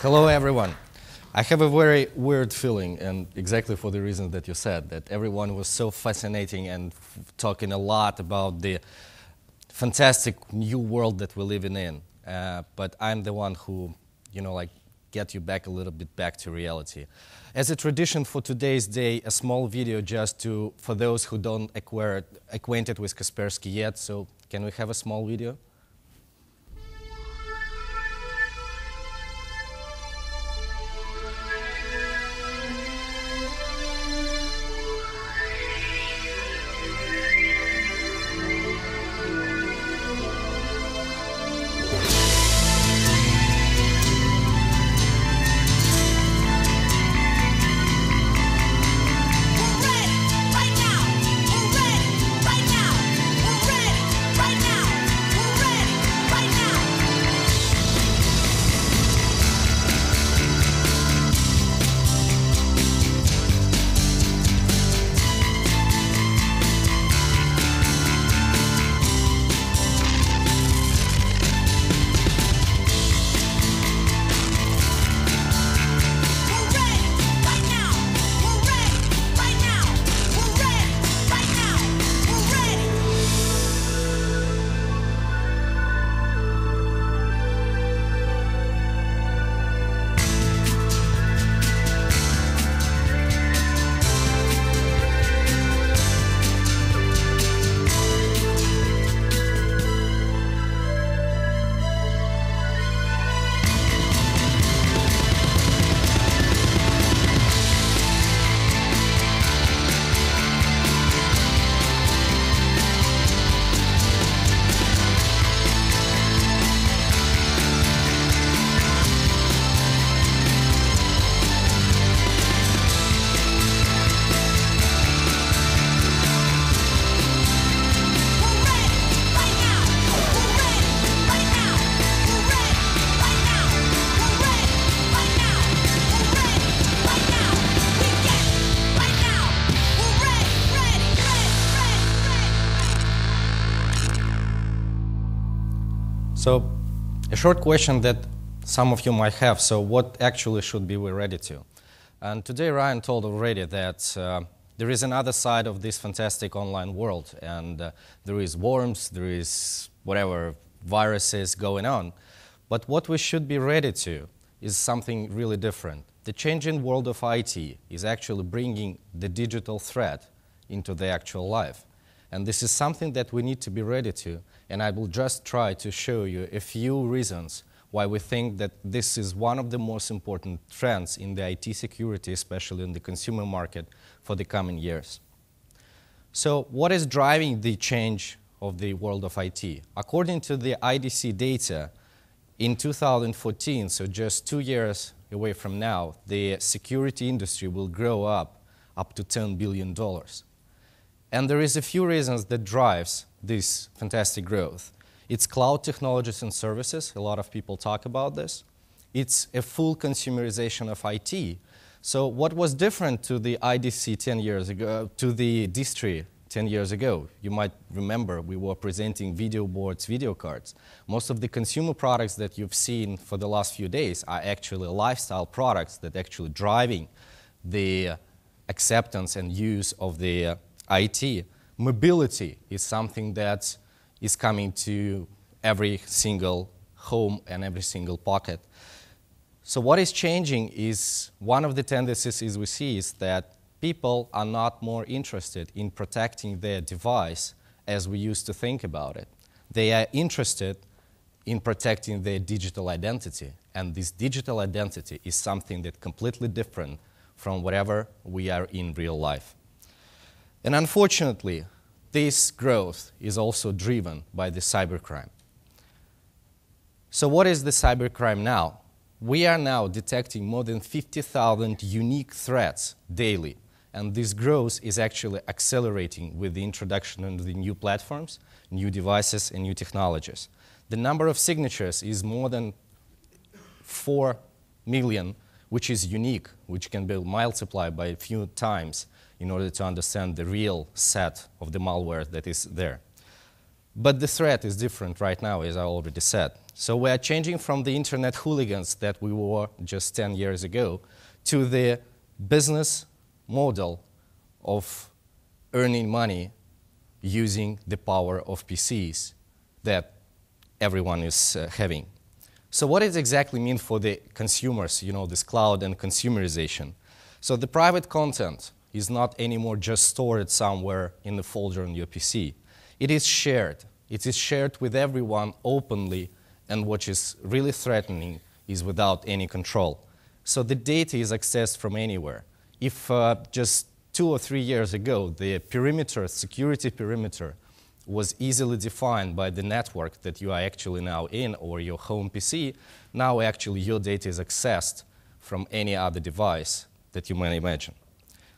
Hello, everyone. I have a very weird feeling, and exactly for the reason that you said, that everyone was so fascinating and talking a lot about the fantastic new world that we're living in. But I'm the one who, get you back a little bit back to reality. As a tradition for today's day, a small video just for those who don't acquainted with Kaspersky yet. So can we have a small video? So, a short question that some of you might have. So, what actually should we be ready to? And today, Ryan told already that there is another side of this fantastic online world, and there is worms, there is whatever viruses going on. But what we should be ready to is something really different. The changing world of IT is actually bringing the digital threat into the actual life. And this is something that we need to be ready to. And I will just try to show you a few reasons why we think that this is one of the most important trends in the IT security, especially in the consumer market, for the coming years. So what is driving the change of the world of IT? According to the IDC data, in 2014, so just 2 years away from now, the security industry will grow up to $10 billion. And there is a few reasons that drives this fantastic growth. It's cloud technologies and services. A lot of people talk about this. It's a full consumerization of IT. So what was different to the IDC 10 years ago, to the DISTREE 10 years ago? You might remember we were presenting video boards, video cards. Most of the consumer products that you've seen for the last few days are actually lifestyle products that actually driving the acceptance and use of the IT. Mobility is something that is coming to every single home and every single pocket. So what is changing is one of the tendencies we see is that people are not more interested in protecting their device as we used to think about it. They are interested in protecting their digital identity. And this digital identity is something that's completely different from whatever we are in real life. And unfortunately, this growth is also driven by the cybercrime. So what is the cybercrime now? We are now detecting more than 50,000 unique threats daily. And this growth is actually accelerating with the introduction of the new platforms, new devices, and new technologies. The number of signatures is more than 4 million, which is unique, which can be multiplied by a few times in order to understand the real set of the malware that is there. But the threat is different right now, as I already said. So we are changing from the internet hooligans that we were just 10 years ago to the business model of earning money using the power of PCs that everyone is having. So what does it exactly mean for the consumers, this cloud and consumerization? So the private content is not anymore just stored somewhere in the folder on your PC. It is shared. It is shared with everyone openly, and what is really threatening is without any control. So the data is accessed from anywhere. If just 2 or 3 years ago, the perimeter, security perimeter, was easily defined by the network that you are actually now in or your home PC, now actually your data is accessed from any other device that you may imagine.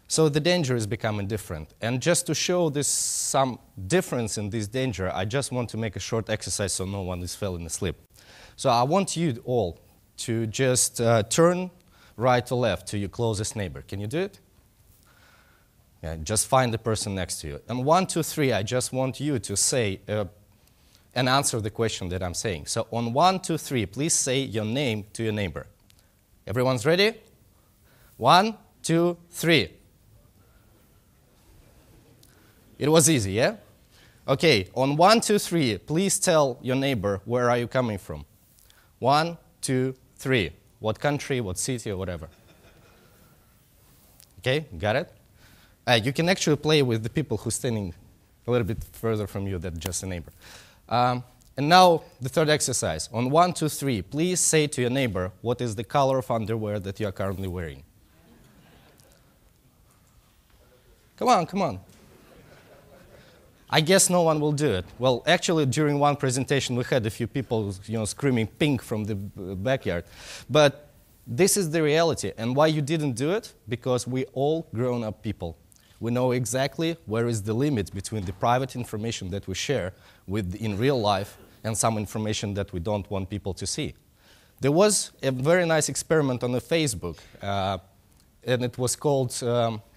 So the danger is becoming different. And just to show this some difference in this danger, I just want to make a short exercise so no one is falling asleep. So I want you all to just turn right or left to your closest neighbor. Can you do it? Yeah, just find the person next to you. And 1, 2, 3, I just want you to say and answer the question that I'm saying. So on 1, 2, 3, please say your name to your neighbor. Everyone's ready? 1, 2, 3. It was easy, yeah? Okay, on 1, 2, 3, please tell your neighbor where are you coming from. 1, 2, 3. What country, what city, or whatever. Okay, got it? You can actually play with the people who are standing a little bit further from you than just a neighbor. And now the third exercise. On 1, 2, 3, please say to your neighbor what is the color of underwear that you are currently wearing. Come on, come on. I guess no one will do it. Well, actually, during one presentation, we had a few people, screaming pink from the backyard. But this is the reality. And why you didn't do it? Because we all grown-up people. We know exactly where is the limit between the private information that we share in real life and some information that we don't want people to see. There was a very nice experiment on the Facebook, and it was called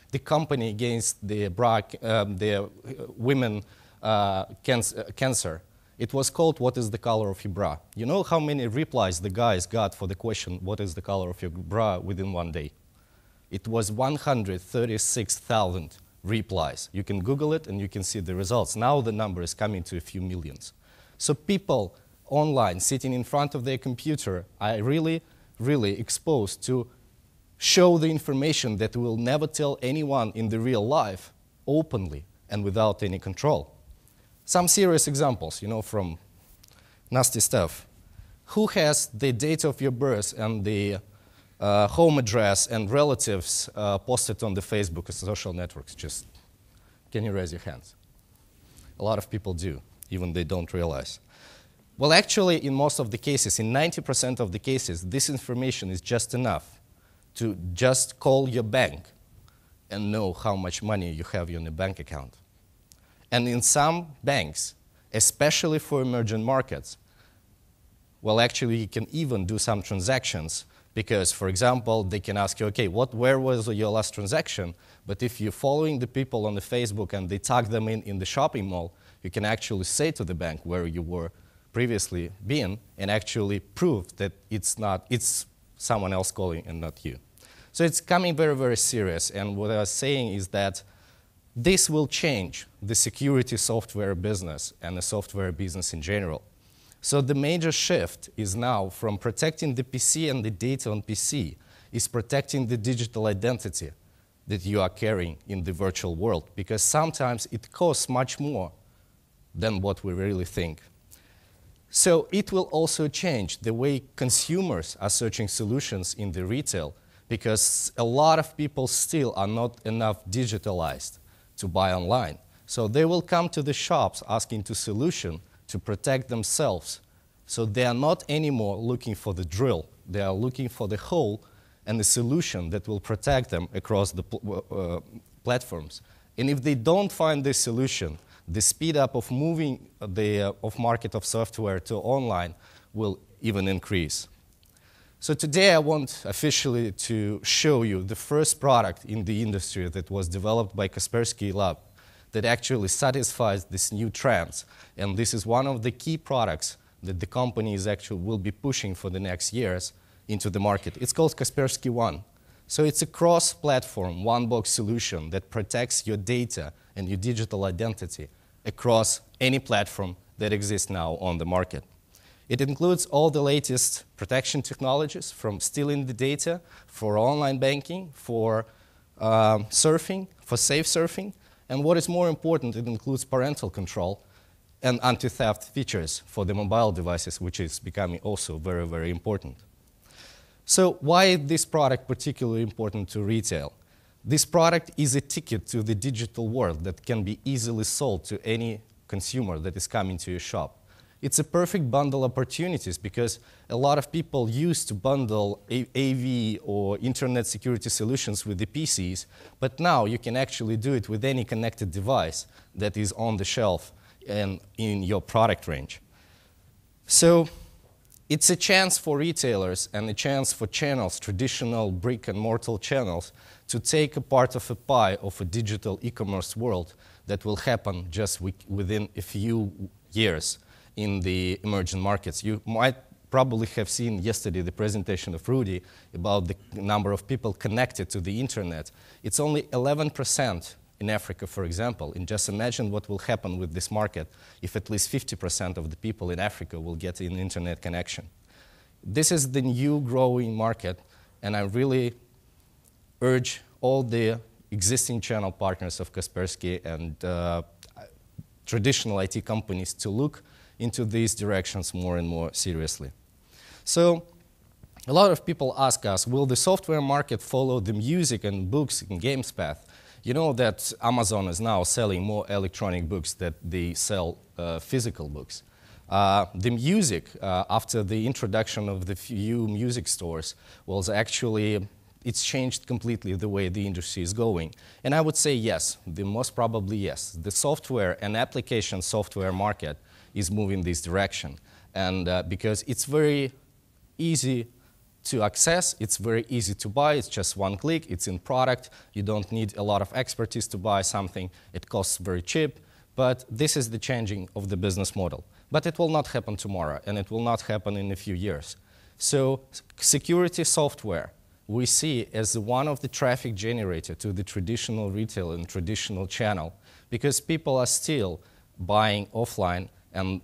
the company against the women cancer. It was called What is the color of your bra? You know how many replies the guys got for the question, what is the color of your bra, within 1 day? It was 136,000 replies. You can Google it and you can see the results. Now the number is coming to a few millions. So people online sitting in front of their computer are really, really exposed to show the information that will never tell anyone in the real life openly and without any control. Some serious examples, from nasty stuff. Who has the date of your birth and the home address and relatives posted on the Facebook and social networks? Just, can you raise your hands? A lot of people do, even they don't realize. Well, actually, in most of the cases, in 90% of the cases, this information is just enough to just call your bank and know how much money you have in your bank account. And in some banks, especially for emerging markets, well, actually, you can even do some transactions because, for example, they can ask you, okay, where was your last transaction? But if you're following the people on the Facebook and they tag them in the shopping mall, you can actually say to the bank where you were previously been and actually prove that it's someone else calling and not you. So it's coming very, very serious. And what I was saying is that this will change the security software business and the software business in general. So the major shift is now from protecting the PC and the data on PC is protecting the digital identity that you are carrying in the virtual world, because sometimes it costs much more than what we really think. So it will also change the way consumers are searching solutions in the retail, because a lot of people still are not enough digitalized to buy online. So they will come to the shops asking for solution to protect themselves. So they are not anymore looking for the drill. They are looking for the hole and the solution that will protect them across the platforms. And if they don't find this solution, the speed up of moving the market of software to online will even increase. So today I want officially to show you the first product in the industry that was developed by Kaspersky Lab that actually satisfies these new trends. And this is one of the key products that the company is actually will be pushing for the next years into the market. It's called Kaspersky One. So it's a cross-platform, one-box solution that protects your data and your digital identity across any platform that exists now on the market. It includes all the latest protection technologies, from stealing the data, for online banking, for surfing, for safe surfing, and what is more important, it includes parental control and anti-theft features for the mobile devices, which is becoming also very, very important. So why is this product particularly important to retail? This product is a ticket to the digital world that can be easily sold to any consumer that is coming to your shop. It's a perfect bundle opportunities because a lot of people used to bundle AV or internet security solutions with the PCs, but now you can actually do it with any connected device that is on the shelf and in your product range. So it's a chance for retailers and a chance for channels, traditional brick and mortar channels, to take a part of a pie of a digital e-commerce world that will happen just within a few years in the emerging markets. You might probably have seen yesterday the presentation of Rudy about the number of people connected to the internet. It's only 11% in Africa, for example. And just imagine what will happen with this market if at least 50% of the people in Africa will get an internet connection. This is the new growing market, and I really urge all the existing channel partners of Kaspersky and traditional IT companies to look into these directions more and more seriously. So a lot of people ask us, will the software market follow the music and books and games path? You know that Amazon is now selling more electronic books than they sell physical books. The music, after the introduction of the few music stores, was actually, it's changed completely the way the industry is going. And I would say yes, the most probably yes. The software and application software market is moving this direction. And because it's very easy to access, it's very easy to buy, it's just one click, it's in product, you don't need a lot of expertise to buy something, it costs very cheap, but this is the changing of the business model. But it will not happen tomorrow, and it will not happen in a few years. So security software we see as one of the traffic generator to the traditional retail and traditional channel, because people are still buying offline, and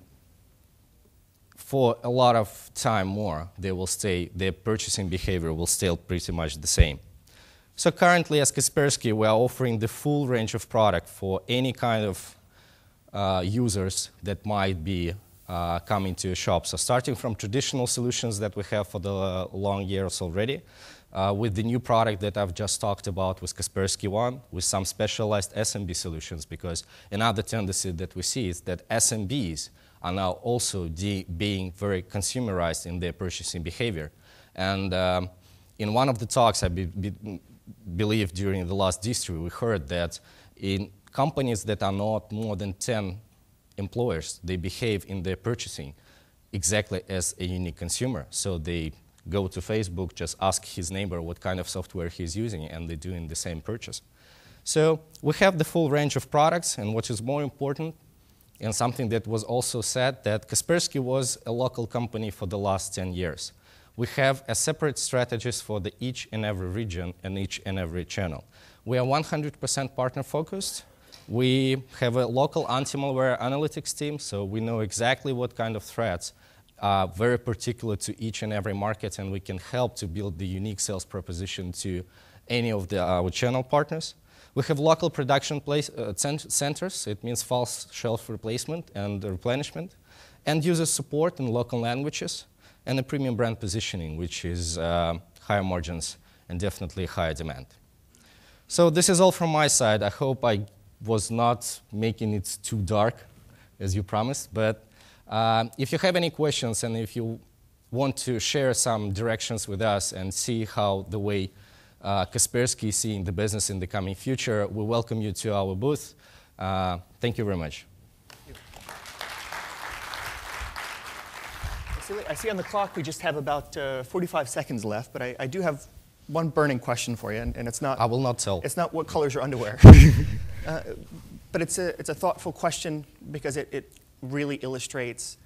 for a lot of time more, they will stay, their purchasing behavior will stay pretty much the same. So currently, as Kaspersky, we are offering the full range of product for any kind of users that might be coming to a shop. So starting from traditional solutions that we have for the long years already, with the new product that I've just talked about with Kaspersky One, with some specialized SMB solutions, because another tendency that we see is that SMBs are now also being very consumerized in their purchasing behavior. And in one of the talks, I believe during the last DISTREE, we heard that in companies that are not more than 10 employers, they behave in their purchasing exactly as a unique consumer. So they go to Facebook, just ask his neighbor what kind of software he's using, and they're doing the same purchase. So we have the full range of products, and what is more important, and something that was also said, that Kaspersky was a local company for the last 10 years. We have a separate strategies for each and every region and each and every channel. We are 100% partner-focused. We have a local anti-malware analytics team, so we know exactly what kind of threats are very particular to each and every market, and we can help to build the unique sales proposition to any of our channel partners. We have local production centers. It means fast shelf replacement and replenishment, and user support in local languages, and a premium brand positioning, which is higher margins and definitely higher demand. So this is all from my side. I hope I was not making it too dark, as you promised. But if you have any questions and if you want to share some directions with us and see how the way Kaspersky is seeing the business in the coming future, we welcome you to our booth. Thank you very much. I see on the clock we just have about 45 seconds left, but I do have one burning question for you, and it's not. I will not tell. It's not what color's your underwear, but it's a thoughtful question because it really illustrates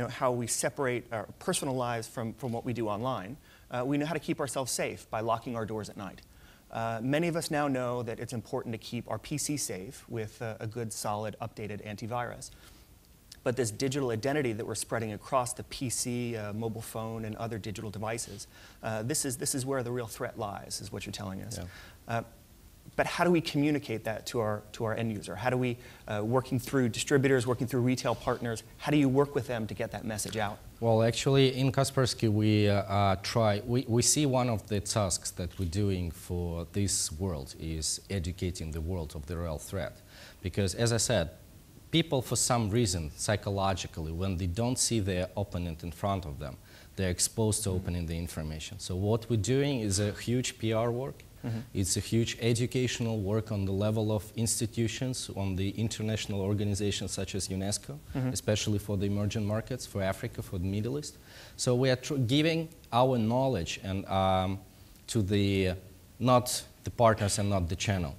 how we separate our personal lives from what we do online. We know how to keep ourselves safe by locking our doors at night. Many of us now know that it's important to keep our PC safe with a good, solid, updated antivirus. But this digital identity that we're spreading across the PC, mobile phone, and other digital devices, this is where the real threat lies, is what you're telling us. Yeah. But how do we communicate that to our end user? How do we, working through distributors, working through retail partners, how do you work with them to get that message out? Well, actually, in Kaspersky, we see one of the tasks that we're doing for this world is educating the world of the real threat. Because, as I said, people, for some reason, psychologically, when they don't see their opponent in front of them, they're exposed to opening the information. So what we're doing is a huge PR work. It's a huge educational work on the level of institutions, on the international organizations such as UNESCO, especially for the emerging markets, for Africa, for the Middle East. So we are giving our knowledge and to not the partners and not the channel,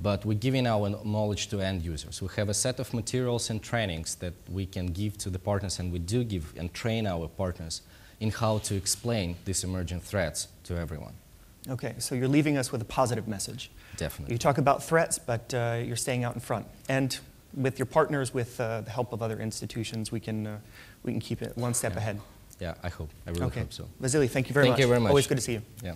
but we're giving our knowledge to end users. We have a set of materials and trainings that we can give to the partners, and we do give and train our partners in how to explain these emerging threats to everyone. Okay, so you're leaving us with a positive message. Definitely. You talk about threats, but you're staying out in front. And with your partners, with the help of other institutions, we can keep it one step ahead. Yeah, I hope. I really hope so. Vasily, thank you very much. Thank you very much. Always good to see you. Yeah.